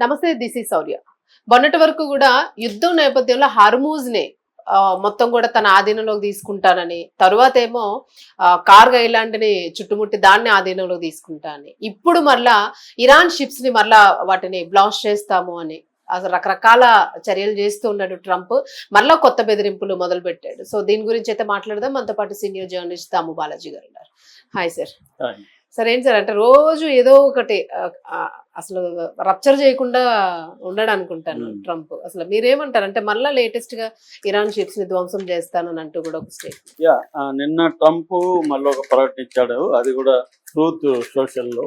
నమస్తే, this is శౌర్య. మొన్నటి వరకు కూడా యుద్ధం నేపథ్యంలో హర్మూజ్ నే మొత్తం కూడా తన ఆధీనంలోకి తీసుకుంటానని, తరువాత ఏమో కార్గ్ ఐలాండ్ ని చుట్టుముట్టి దాన్ని ఆధీనంలోకి తీసుకుంటానని, ఇప్పుడు మరలా ఇరాన్ షిప్స్ ని మరలా వాటిని బ్లాస్ట్ చేస్తాము అని అసలు రకరకాల చర్యలు చేస్తూ ఉన్నాడు ట్రంప్. మరలా కొత్త బెదిరింపులు మొదలు పెట్టాడు. సో దీని గురించి అయితే మాట్లాడదాం. మనతో పాటు సీనియర్ జర్నలిస్ట్ దాము బాలాజీ గారు ఉన్నారు. Hi sir. సార్, ఏంటి సార్ అంటే రోజు ఏదో ఒకటి అసలు రప్చర్ చేయకుండా ఉండడు అనుకుంటాను ట్రంప్. అసలు మీరేమంటారు అంటే మళ్ళా లేటెస్ట్ గా ఇరాన్ షిప్స్ ని ధ్వంసం చేస్తానని అంటూ కూడా ఒక స్టేట్మెంట్. నిన్న ట్రంప్ మళ్ళీ ఒక ప్రకటన ఇచ్చాడు, అది కూడా ట్రూత్ సోషల్ లో.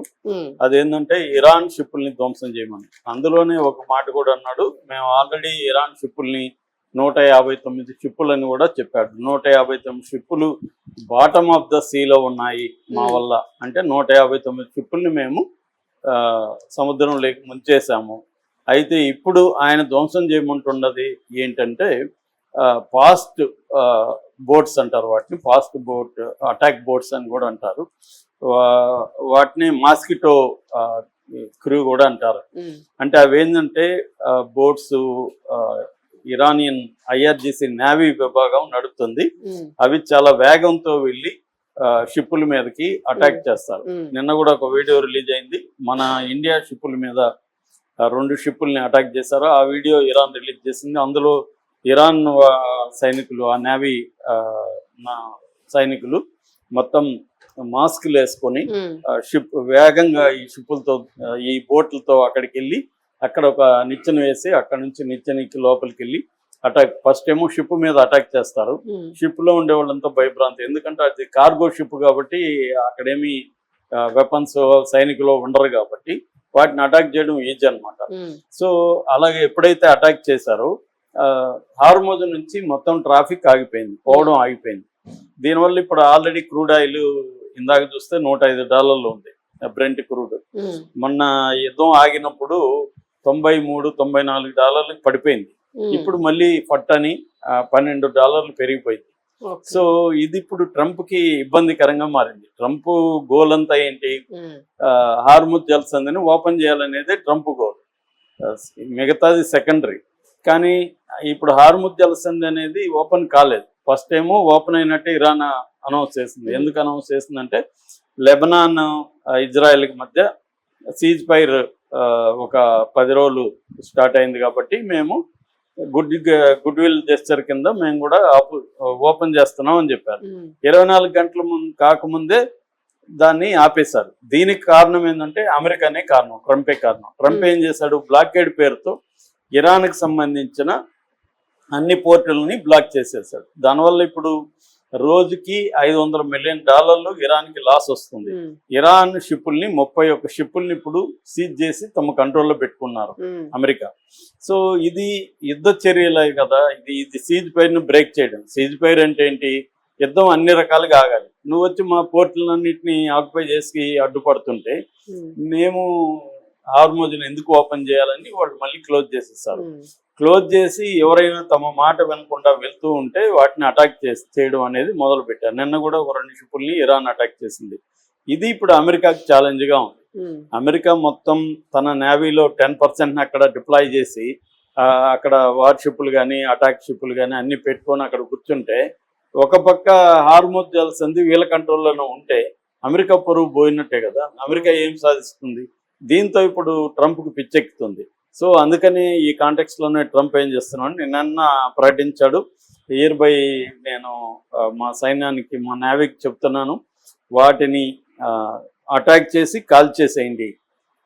అదేంటంటే ఇరాన్ షిప్పుల్ని ధ్వంసం చేయమని. అందులోనే ఒక మాట కూడా అన్నాడు, మేము ఆల్రెడీ ఇరాన్ షిప్పుల్ని 159 షిప్పులని కూడా చెప్పాడు. 159 షిప్పులు బాటమ్ ఆఫ్ ద సీలో ఉన్నాయి మా వల్ల. అంటే 159 షిప్పుల్ని మేము సముద్రంలోకి ముంచేసాము. అయితే ఇప్పుడు ఆయన ధ్వంసం చేయమంటున్నది ఏంటంటే ఫాస్ట్ బోట్స్ అంటారు వాటిని, ఫాస్ట్ బోట్ అటాక్ బోట్స్ అని కూడా అంటారు. వాటిని మాస్కిటో క్రూ కూడా అంటారు. అంటే అవి ఏంటంటే బోట్స్ ఇరానియన్ ఐఆర్జిసి నేవీ విభాగం నడుపుతుంది. అవి చాలా వేగంతో వెళ్ళి షిప్పుల మీదకి అటాక్ చేస్తారు. నిన్న కూడా ఒక వీడియో రిలీజ్ అయింది, మన ఇండియా షిప్పుల మీద 2 షిప్పుల్ని అటాక్ చేశారు. ఆ వీడియో ఇరాన్ రిలీజ్ చేసింది. అందులో ఇరాన్ సైనికులు, ఆ నేవీ సైనికులు మొత్తం మాస్కులు వేసుకొని షిప్ వేగంగా ఈ షిప్పులతో ఈ బోట్లతో అక్కడికి వెళ్ళి అక్కడ ఒక నిచ్చెన వేసి అక్కడ నుంచి నిచ్చెనకి లోపలికి వెళ్ళి అటాక్. ఫస్ట్ ఏమో షిప్ మీద అటాక్ చేస్తారు. షిప్ లో ఉండే వాళ్ళంతా భయభ్రాంతి, ఎందుకంటే అది కార్గో షిప్ కాబట్టి అక్కడేమి వెపన్స్ సైనికులు ఉండరు కాబట్టి వాటిని అటాక్ చేయడం ఈజీ అనమాట. సో అలాగే ఎప్పుడైతే అటాక్ చేశారో హార్మోజ్ నుంచి మొత్తం ట్రాఫిక్ ఆగిపోయింది, పోవడం ఆగిపోయింది. దీనివల్ల ఇప్పుడు ఆల్రెడీ క్రూడ్ ఆయిల్ ఇందాక చూస్తే $105 ఉంది బ్రెంట్ క్రూడ్. మొన్న యుద్ధం ఆగినప్పుడు $93-94 పడిపోయింది. ఇప్పుడు మళ్ళీ పట్టని $12 పెరిగిపోయింది. సో ఇది ఇప్పుడు ట్రంప్ కి ఇబ్బందికరంగా మారింది. ట్రంప్ గోల్ అంతా ఏంటి, హార్ముజ్ జలసంధిని ఓపెన్ చేయాలనేది ట్రంప్ గోల్, మిగతాది సెకండరీ. కానీ ఇప్పుడు హార్ముజ్ జలసంధి అనేది ఓపెన్ కాలేదు. ఫస్ట్ ఏమో ఓపెన్ అయినట్టే ఇరాన్ అనౌన్స్ చేసింది. ఎందుకు అనౌన్స్ చేసిందంటే లెబనాన్ ఇజ్రాయెల్కి మధ్య సీజ్ ఫైర్ ఒక 10 రోజులు స్టార్ట్ అయింది కాబట్టి మేము గుడ్ విల్ జెస్చర్ కింద మేము కూడా ఓపెన్ చేస్తున్నాం అని చెప్పారు. 24 గంటల కాకముందే దాన్ని ఆపేశారు. దీనికి కారణం ఏంటంటే అమెరికానే కారణం, ట్రంపే కారణం. ట్రంప్ ఏం చేశాడు, బ్లాకేడ్ పేరుతో ఇరాన్కి సంబంధించిన అన్ని పోర్టులని బ్లాక్ చేసేసాడు. దానివల్ల ఇప్పుడు రోజుకి $500 మిలియన్ ఇరాన్కి లాస్ వస్తుంది. ఇరాన్ షిప్పుల్ని 31 షిప్పుల్ని ఇప్పుడు సీజ్ చేసి తమ కంట్రోల్లో పెట్టుకున్నారు అమెరికా. సో ఇది యుద్ధ చర్యలే కదా, ఇది సీజ్ ఫైర్ను బ్రేక్ చేయడం. సీజ్ ఫైర్ అంటే ఏంటి, యుద్ధం అన్ని రకాలుగా ఆగాలి. నువ్వు వచ్చి మా పోర్టులన్నింటినీ ఆక్యుపై చేసి అడ్డుపడుతుంటే మేము హార్మోజ్ని ఎందుకు ఓపెన్ చేయాలని వాళ్ళు మళ్ళీ క్లోజ్ చేసేస్తారు. క్లోజ్ చేసి ఎవరైనా తమ మాట వినకుండా వెళ్తూ ఉంటే వాటిని అటాక్ చేయడం అనేది మొదలు పెట్టారు. నిన్న కూడా ఒక 2 షిప్పుల్ని ఇరాన్ అటాక్ చేసింది. ఇది ఇప్పుడు అమెరికాకి ఛాలెంజ్గా ఉంది. అమెరికా మొత్తం తన నేవీలో 10% అక్కడ డిప్లాయ్ చేసి అక్కడ వార్ షిప్పులు కానీ అటాక్ షిప్పులు కానీ అన్ని పెట్టుకొని అక్కడ కూర్చుంటే, ఒక పక్క హార్మోజ్ జలసంధి వీళ్ళ కంట్రోల్లోనే ఉంటే అమెరికా పరువు పోయినట్టే కదా. అమెరికా ఏం సాధిస్తుంది? దీంతో ఇప్పుడు ట్రంప్కి పిచ్చెక్కుతుంది. సో అందుకని ఈ కాంటెక్స్లోనే ట్రంప్ ఏం చేస్తున్నాడు, నిన్న ప్రకటించాడు, ఇయర్ బై నేను మా సైన్యానికి, మా నేవీకి చెప్తున్నాను, వాటిని అటాక్ చేసి కాల్ చేసేయండి.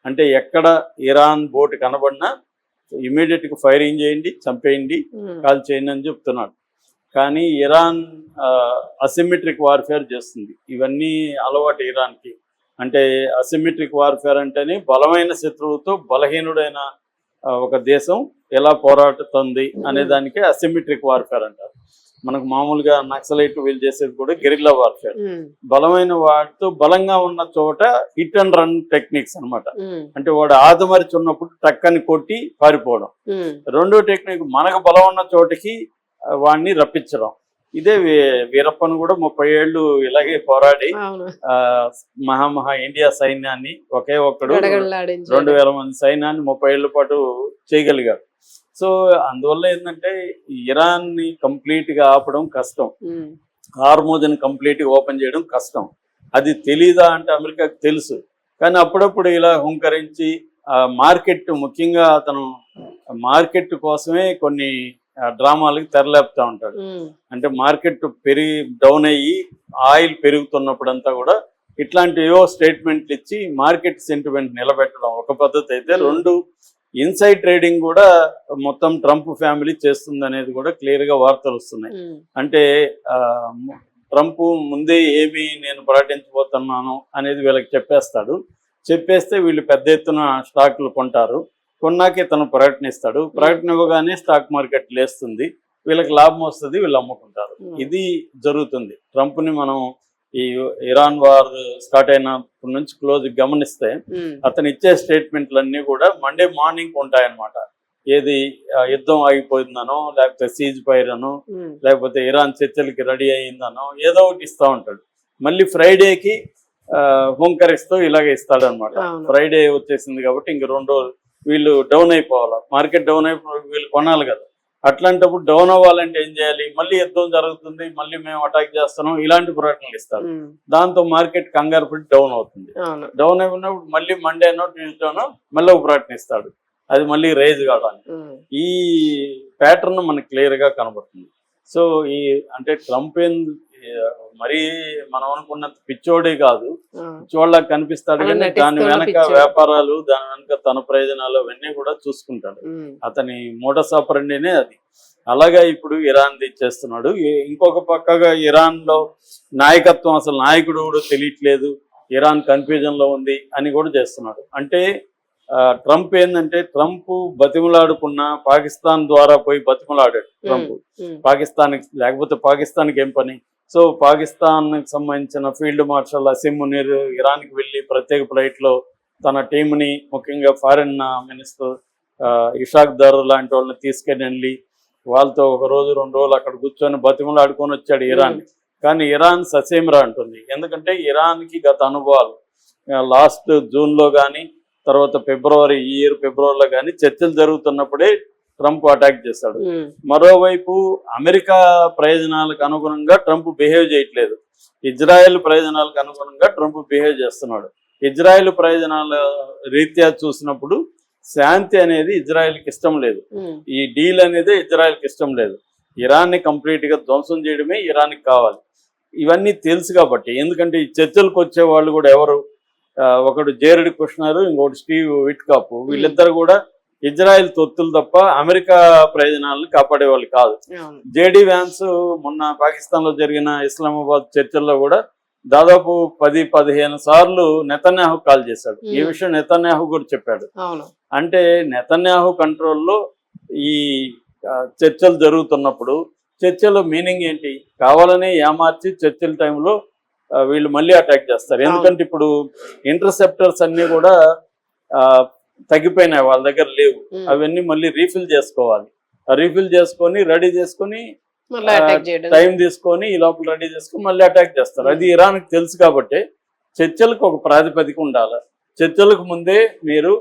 అంటే ఎక్కడ ఇరాన్ బోట్ కనబడినా ఇమీడియట్గా ఫైరింగ్ చేయండి, చంపేయండి, కాల్ చేయండి అని చెప్తున్నాడు. కానీ ఇరాన్ అసిమెట్రిక్ వార్ఫేర్ చేస్తుంది. ఇవన్నీ అలవాటు ఇరాన్కి. అంటే అసిమెట్రిక్ వార్ఫేర్ అంటేనే బలమైన శత్రువుతో బలహీనుడైన ఒక దేశం ఎలా పోరాడుతుంది అనే దానికే అసిమెట్రిక్ వార్ఫేర్ అంటారు. మనకు మామూలుగా నక్సలైట్ వీళ్ళు చేసేది కూడా గెరిల్లా వార్ఫేర్. బలమైన వాటితో బలంగా ఉన్న చోట హిట్ అండ్ రన్ టెక్నిక్స్ అనమాట. అంటే వాడు ఆదమరిచి ఉన్నప్పుడు టక్కని కొట్టి పారిపోవడం. రెండో టెక్నిక్ మనకు బలం ఉన్న చోటకి వాడిని రప్పించడం. ఇదే వీరప్పన్ కూడా 30 ఏళ్ళు ఇలాగే పోరాడి అవును. మహా ఇండియా సైన్యాన్ని ఒకే ఒక్కడు గడగడలాడించాడు. 2000 మంది సైన్యాన్ని 30 ఏళ్ల పాటు చేయగలిగాడు. సో అందువల్ల ఏంటంటే ఇరాన్ ని కంప్లీట్ గా ఆపడం కష్టం, హార్మోజ్ ని కంప్లీట్ గా ఓపెన్ చేయడం కష్టం. అది తెలీదా అంటే అమెరికాకు తెలుసు, కానీ అప్పుడప్పుడు ఇలా హుంకరించి మార్కెట్, ముఖ్యంగా అతను మార్కెట్ కోసమే కొన్ని డ్రామాలకి తెరలేపుతా ఉంటాడు. అంటే మార్కెట్ డౌన్ అయ్యి ఆయిల్ పెరుగుతున్నప్పుడంతా కూడా ఇట్లాంటి ఏవో స్టేట్మెంట్లు ఇచ్చి మార్కెట్ సెంటిమెంట్ నిలబెట్టడం ఒక పద్ధతి అయితే, రెండు ఇన్సైడ్ ట్రేడింగ్ కూడా మొత్తం ట్రంప్ ఫ్యామిలీ చేస్తుంది అనేది కూడా క్లియర్ గా వార్తలు వస్తున్నాయి. అంటే ట్రంప్ ముందే ఏమి నేను ప్రకటించబోతున్నాను అనేది వీళ్ళకి చెప్పేస్తే వీళ్ళు పెద్ద ఎత్తున స్టాక్లు కొంటారు. కొన్నాకే తను ప్రకటనిస్తాడు, ప్రకటన ఇవ్వగానే స్టాక్ మార్కెట్ లేస్తుంది, వీళ్ళకి లాభం వస్తుంది, వీళ్ళు అమ్ముకుంటారు. ఇది జరుగుతుంది. ట్రంప్ని మనం ఈ ఇరాన్ వార్ స్టార్ట్ అయినప్పటి నుంచి క్లోజ్ గమనిస్తే అతను ఇచ్చే స్టేట్మెంట్లన్నీ కూడా మండే మార్నింగ్ ఉంటాయన్నమాట. ఏది యుద్ధం ఆగిపోయిందనో, లేకపోతే సీజ్ ఫైర్ అనో, లేకపోతే ఇరాన్ చర్చలకి రెడీ అయ్యిందనో ఏదో ఒకటి ఇస్తూ ఉంటాడు. మళ్ళీ ఫ్రైడేకి హుంకరిస్తూ ఇలాగే ఇస్తాడనమాట. ఫ్రైడే వచ్చేసింది కాబట్టి ఇంక 2 రోజులు వీళ్ళు డౌన్ అయిపోవాలి, మార్కెట్ డౌన్ అయిపోయి వీళ్ళు కొనాలి కదా. అట్లాంటప్పుడు డౌన్ అవ్వాలంటే ఏం చేయాలి? మళ్ళీ యుద్ధం జరుగుతుంది, మళ్ళీ మేము అటాక్ చేస్తున్నాం, ఇలాంటి ప్రకటనలు ఇస్తారు. దాంతో మార్కెట్ కంగారు పడి డౌన్ అవుతుంది. డౌన్ అయిపోయినప్పుడు మళ్ళీ మండేనో ట్యూస్డేనో మళ్ళీ ఒక ప్రకటన ఇస్తాడు, అది మళ్ళీ రైజ్ కావడానికి. ఈ ప్యాటర్న్ మనకి క్లియర్ గా కనబడుతుంది. సో అంటే ట్రంప్ మరీ మనం అనుకున్నంత పిచ్చోడే కాదు, పిచ్చోళ్ళ కనిపిస్తాడు, కానీ దాని వెనక వ్యాపారాలు, దాని వెనక తన ప్రయోజనాలు అవన్నీ కూడా చూసుకుంటాడు. అతని మోడస్ ఆపరండినే అది. అలాగా ఇప్పుడు ఇరాన్ చేస్తున్నాడు. ఇంకొక పక్కగా ఇరాన్ లో నాయకత్వం, అసలు నాయకుడు కూడా తెలియట్లేదు, ఇరాన్ కన్ఫ్యూజన్ లో ఉంది అని కూడా చేస్తున్నాడు. అంటే ట్రంప్ ఏంటంటే, ట్రంప్ బతిమలాడుకున్న పాకిస్తాన్ ద్వారా పోయి బతిమలాడాడు ట్రంప్ పాకిస్తాన్కి, లేకపోతే పాకిస్తాన్కి ఏం పని? సో పాకిస్తాన్కి సంబంధించిన ఫీల్డ్ మార్షల్ అసిమ్ మునీర్ ఇరాన్కి వెళ్ళి ప్రత్యేక ఫ్లైట్లో తన టీంని, ముఖ్యంగా ఫారిన్ మినిస్టర్ ఇషాక్ దర్ లాంటి వాళ్ళని తీసుకెళ్ళి వాళ్ళతో 1 రోజు 2 రోజులు అక్కడ కూర్చొని బతిమలాడుకొని వచ్చాడు ఇరాన్. కానీ ఇరాన్ ససేమిరా అంటుంది. ఎందుకంటే ఇరాన్కి గత అనుభవాలు, లాస్ట్ జూన్లో కానీ తర్వాత ఈ ఇయర్ ఫిబ్రవరిలో కానీ చర్చలు జరుగుతున్నప్పుడే ట్రంప్ అటాక్ చేశాడు. మరోవైపు అమెరికా ప్రయోజనాలకు అనుగుణంగా ట్రంప్ బిహేవ్ చేయట్లేదు, ఇజ్రాయెల్ ప్రయోజనాలకు అనుగుణంగా ట్రంప్ బిహేవ్ చేస్తున్నాడు. ఇజ్రాయెల్ ప్రయోజనాల రీత్యా చూసినప్పుడు శాంతి అనేది ఇజ్రాయెల్కి ఇష్టం లేదు, ఈ డీల్ అనేది ఇజ్రాయెల్కి ఇష్టం లేదు. ఇరాన్ని కంప్లీట్ గా ధ్వంసం చేయడమే ఇరాన్కి కావాలి. ఇవన్నీ తెలుసు కాబట్టి, ఎందుకంటే ఈ చర్చలకు వచ్చే వాళ్ళు కూడా ఎవరు, ఒకడు జేరెడ్ కుష్నర్, ఇంకోటి స్టీవ్ విట్కాప్, వీళ్ళిద్దరు కూడా ఇజ్రాయెల్ తొత్తులు తప్ప అమెరికా ప్రయోజనాలను కాపాడే వాళ్ళు కాదు. జేడీ వ్యాన్స్ మొన్న పాకిస్తాన్ లో జరిగిన ఇస్లామాబాద్ చర్చల్లో కూడా దాదాపు 10-15 సార్లు నెతన్యాహు కాల్ చేశాడు. ఈ విషయం నెతన్యాహు కూడా చెప్పాడు. అంటే నెతన్యాహు కంట్రోల్లో ఈ చర్చలు జరుగుతున్నప్పుడు చర్చలో మీనింగ్ ఏంటి? కావాలని ఏమార్చి చర్చల టైంలో వీళ్ళు మళ్ళీ అటాక్ చేస్తారు. ఎందుకంటే ఇప్పుడు ఇంటర్సెప్టర్స్ అన్ని కూడా తగ్గిపోయినాయి, వాళ్ళ దగ్గర లేవు. అవన్నీ మళ్ళీ రీఫిల్ చేసుకోవాలి. రీఫిల్ చేసుకొని రెడీ చేసుకొని టైం తీసుకొని ఈ లోపల రెడీ చేసుకొని మళ్ళీ అటాక్ చేస్తారు. అది ఇరాన్కి తెలుసు కాబట్టి చర్చలకు ఒక ప్రాతిపదిక ఉండాలి. చర్చలకు ముందే మీరు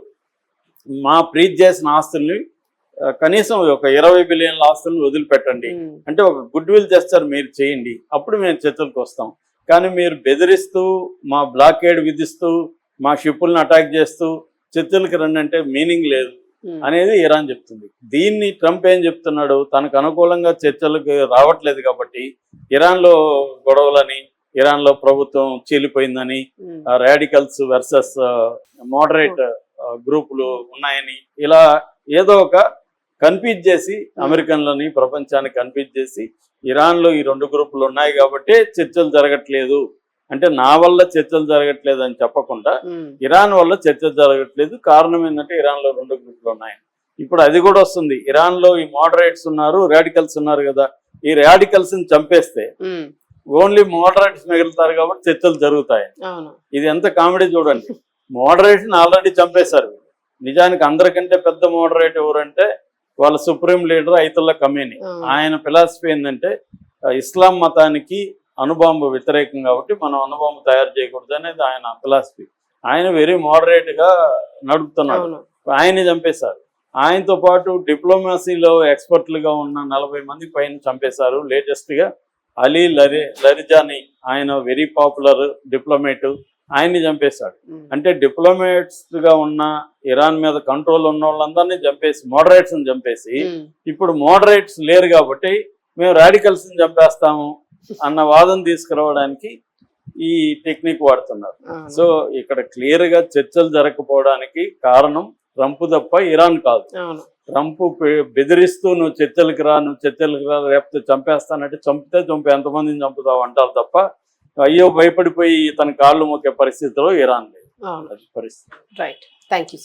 మా ఫ్రీజ్ చేసిన ఆస్తుల్ని కనీసం ఒక 20 బిలియన్ల ఆస్తులను వదిలిపెట్టండి, అంటే ఒక గుడ్ విల్ జెస్చర్ మీరు చేయండి, అప్పుడు మేము చర్చలకు వస్తాం. కానీ మీరు బెదిరిస్తూ, మా బ్లాకేడ్ విధిస్తూ, మా షిప్పులను అటాక్ చేస్తూ చర్చలకు రండి అంటే మీనింగ్ లేదు అనేది ఇరాన్ చెప్తుంది. దీన్ని ట్రంప్ ఏం చెప్తున్నాడు? తనకు అనుకూలంగా చర్చలకు రావట్లేదు కాబట్టి ఇరాన్లో గొడవలని, ఇరాన్లో ప్రభుత్వం చీలిపోయిందని, రాడికల్స్ వర్సెస్ మోడరేట్ గ్రూపులు ఉన్నాయని, ఇలా ఏదో ఒక కన్ఫ్యూజ్ చేసి అమెరికన్లని ప్రపంచాన్ని కన్ఫ్యూజ్ చేసి ఇరాన్లో ఈ 2 గ్రూపులు ఉన్నాయి కాబట్టి చర్చలు జరగట్లేదు అంటే, నా వల్ల చర్చలు జరగట్లేదు అని చెప్పకుండా ఇరాన్ వల్ల చర్చలు జరగట్లేదు, కారణం ఏంటంటే ఇరాన్లో 2 గ్రూపులు ఉన్నాయి. ఇప్పుడు అది కూడా వస్తుంది. ఇరాన్లో ఈ మోడరేట్స్ ఉన్నారు, రాడికల్స్ ఉన్నారు కదా, ఈ రాడికల్స్ ని చంపేస్తే ఓన్లీ మోడరేట్స్ మిగులుతారు కాబట్టి చర్చలు జరుగుతాయి. ఇది ఎంత కామెడీ చూడండి. మోడరేట్స్ ఆల్రెడీ చంపేశారు. నిజానికి అందరికంటే పెద్ద మోడరేట్ ఎవరంటే వాళ్ళ సుప్రీం లీడర్ అయితుల్లా ఖమేనీ. ఆయన ఫిలాసఫీ ఏంటంటే ఇస్లాం మతానికి అణుబాంబు వ్యతిరేకం కాబట్టి మనం అణుబాంబు తయారు చేయకూడదు అనేది ఆయన ఫిలాసఫీ. ఆయన వెరీ మోడరేట్ గా నడుపుతున్నాడు. అవును. ఆయన్ని చంపేశారు. ఆయనతో పాటు డిప్లొమసీలో ఎక్స్పర్ట్లుగా ఉన్న 40 మంది పైన చంపేశారు. లేటెస్ట్ గా అలీ లరిజానీ, ఆయన వెరీ పాపులర్ డిప్లొమేట్, ఆయన్ని చంపేశాడు. అంటే డిప్లొమేట్స్ గా ఉన్న ఇరాన్ మీద కంట్రోల్ ఉన్న వాళ్ళందరినీ చంపేసి మోడరేట్స్ ని చంపేసి ఇప్పుడు మోడరేట్స్ లేరు కాబట్టి మేము రాడికల్స్ ని చంపేస్తాము అన్న వాదన తీసుకురావడానికి ఈ టెక్నిక్ వాడుతున్నారు. సో ఇక్కడ క్లియర్ గా చర్చలు జరగకపోవడానికి కారణం ట్రంప్ తప్ప ఇరాన్ కాదు. ట్రంప్ బెదిరిస్తూ నువ్వు చర్చలకు రా లేకపోతే చంపేస్తానంటే చంపితే ఎంతమందిని చంపుతావు అంటారు తప్ప అయ్యో భయపడిపోయి తన కాళ్ళు మొక్కే పరిస్థితిలో ఇరాన్ లేదు. అది పరిస్థితి. Right, thank you.